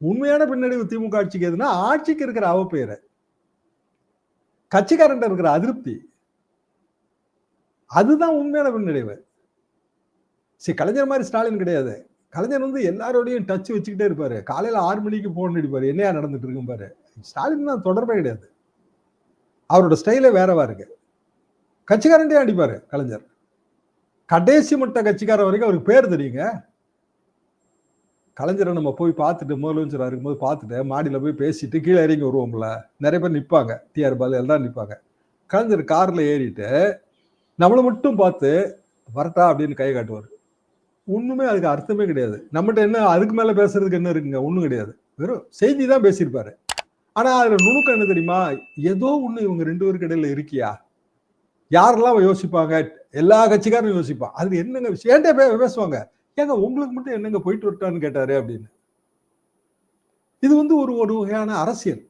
உண்மையான பின்னடைவு திமுக ஆட்சிக்கு எதுனா ஆட்சிக்கு இருக்கிற அவப்பெயர், கட்சிக்காரன் இருக்கிற அதிருப்தி, அதுதான் உண்மையான பின்னடைவு. சரி, கலைஞர் மாதிரி ஸ்டாலின் கிடையாது. கலைஞர் வந்து எல்லாரோடையும் டச் வச்சுக்கிட்டே இருப்பாரு. காலையில 6 மணிக்கு போன் அடிப்பாரு, என்னையா நடந்துட்டு இருக்கும் பாரு. ஸ்டாலின் தான் தொடர்பே கிடையாது. அவரோட ஸ்டைலே வேறவா இருக்கு. கட்சிக்காரன்டே அடிப்பாரு கலைஞர். கடைசி மட்ட கட்சிக்காரன் வரைக்கும் அவருக்கு பேர் தெரியுங்க. கலைஞரை நம்ம போய் பார்த்துட்டு முதலமைச்சராக இருக்கும்போது பார்த்துட்டு மாடியில் போய் பேசிட்டு கீழே இறங்கி வருவோம்ல, நிறைய பேர் நிற்பாங்க, டிஆர் பாலு எல்லாம் நிற்பாங்க. கலைஞர் கார்ல ஏறிட்டு நம்மளை மட்டும் பார்த்து வரட்டா அப்படின்னு கை காட்டுவார். ஒண்ணுமே அதுக்கு அர்த்தமே கிடையாது. நம்மகிட்ட என்ன அதுக்கு மேல பேசுறதுக்கு என்ன இருக்குங்க? ஒண்ணும் கிடையாது. வெறும் செய்தி தான் பேசியிருப்பாரு. ஆனா அதுல நுணுக்கம் என்ன தெரியுமா? ஏதோ ஒண்ணு இவங்க 2 பேருக்கு இடையில இருக்கியா? யாரெல்லாம் யோசிப்பாங்க? எல்லா கட்சிக்காரும் யோசிப்பான். அது என்னங்க விஷயம்? ஏன்டே பேசுவாங்க? ஏங்க உங்களுக்கு மட்டும் என்னங்க போயிட்டு வரட்டான்னு கேட்டாரு அப்படின்னு. இது வந்து ஒரு வகையான அரசியல்.